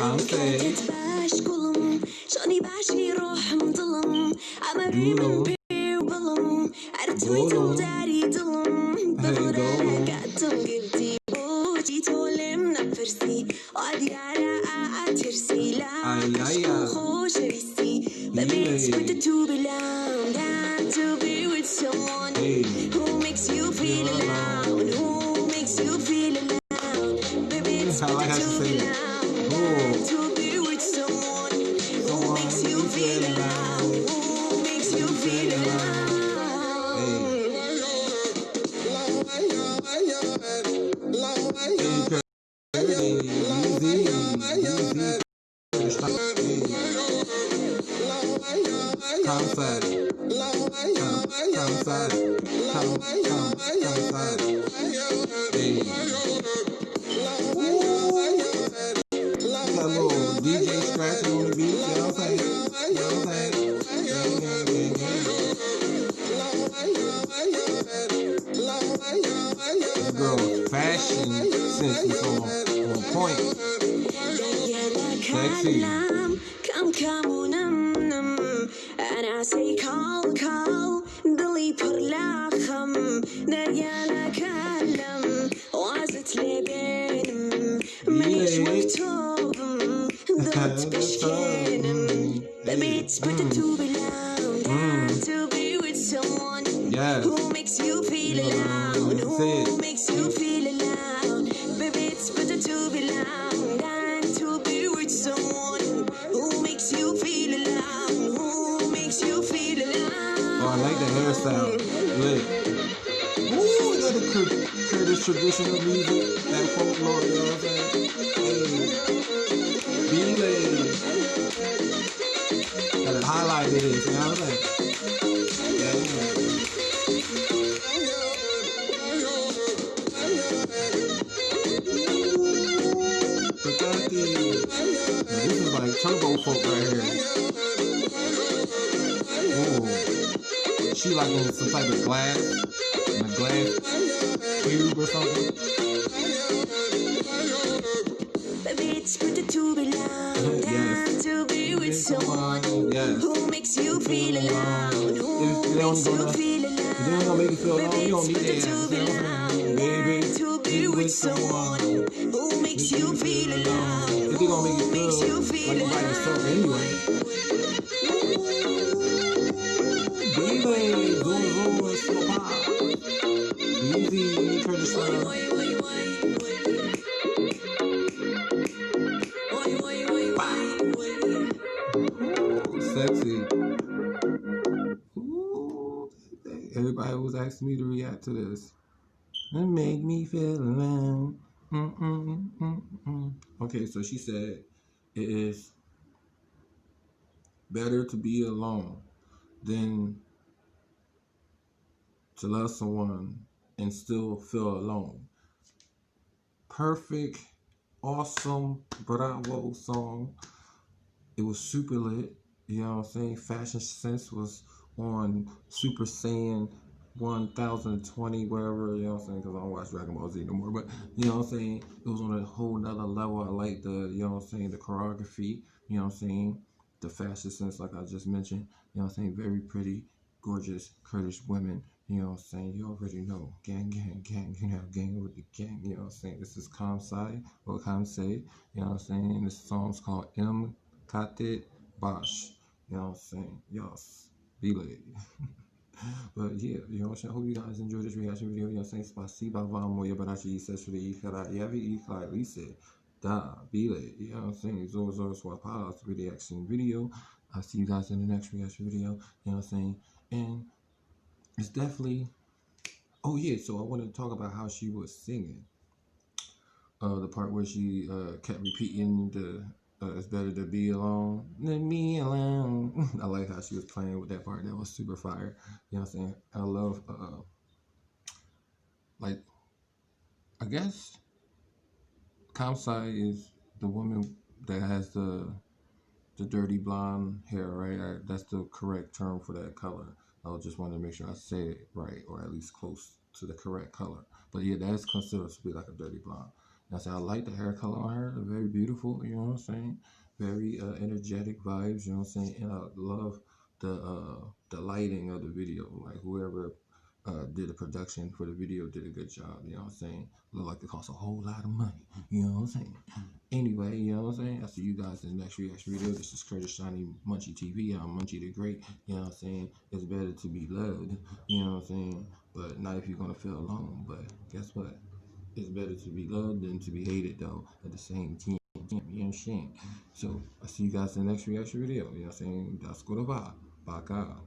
Komsay. Who makes you feel alone? Who makes you feel alone? Baby, it's good to be alone. To be with someone who makes you feel alone. Who makes you feel alone? DJ scratching on the beat, you know what I'm saying? You know what I'm saying? Girl, fashion sense is on point. Sexy. أنا سيكال كال ضلي برلاخم نريانا كلم وازت لي بينم مليش مكتوبم ضغط بشكينم Baby, it's better to be alone to be with someone who makes you feel alone, who makes you feel alone. Baby, it's better to be alone than to be with someone who makes you feel alone, who makes you feel alone. Oh, I like the hairstyle. Look. Ooh, we got the Kurdish traditional music, that folklore, you know what I'm saying? Hey. Belay. Gotta highlight it, you know what I'm saying? This is like Turbofolk right here. Ooh. She like in some type of glass, in a glass cube or something. Baby, it's good to be loved and to be with someone who makes you feel alone, who makes you feel alone. If they don't gonna make you feel alone, you don't need that. Baby, to be with someone who makes you feel alone. If they gonna make you feel like you by yourself anyway. Baby, go, slow pop. Easy, Kurdish style. Sexy. Ooh, everybody was asking me to react to this. It make me feel alone. Okay, so she said it is better to be alone than to love someone and still feel alone. Perfect, awesome, bravo song. It was super lit. You know what I'm saying? Fashion sense was on Super Saiyan 1020, whatever, you know what I'm saying? Because I don't watch Dragon Ball Z no more. But, you know what I'm saying? It was on a whole nother level. I like the, you know what I'm saying, the choreography, you know what I'm saying? The fashion sense, like I just mentioned, you know what I'm saying? Very pretty, gorgeous Kurdish women, you know what I'm saying? You already know. Gang, gang, gang, you know, gang with the gang, you know what I'm saying? This is Komsay, or Komsay, you know what I'm saying? This song's called Katet. Bosh, you know what I'm saying? Yes, be late. But yeah, you know what I'm saying? I hope you guys enjoyed this reaction video. You know what I'm saying? Spasiba вам моя братья и сестры, и когда я их лисе, да, be late. You know what I'm saying? Zoro swap house reaction video. I'll see you guys in the next reaction video. You know what I'm saying? And it's definitely, oh yeah, so I want to talk about how she was singing. The part where she kept repeating the it's better to be alone than me alone. I like how she was playing with that part. That was super fire. You know what I'm saying? I love, like, I guess Komsay is the woman that has the dirty blonde hair, right? That's the correct term for that color. I just wanted to make sure I say it right, or at least close to the correct color. But yeah, that is considered to be like a dirty blonde. I said I like the hair color on her, very beautiful, you know what I'm saying? Very energetic vibes, you know what I'm saying? And I love the lighting of the video. Like whoever did the production for the video did a good job, you know what I'm saying? Look like it cost a whole lot of money, you know what I'm saying? Anyway, you know what I'm saying? I'll see you guys in the next reaction video. This is Kurdish Shiny Munchie TV. I'm Munchie the Great, you know what I'm saying? It's better to be loved, you know what I'm saying? But not if you're gonna feel alone. But guess what? It's better to be loved than to be hated, though, at the same time. You know what I'm saying? So, I'll see you guys in the next reaction video. You know what I'm saying? That's good about. Back out.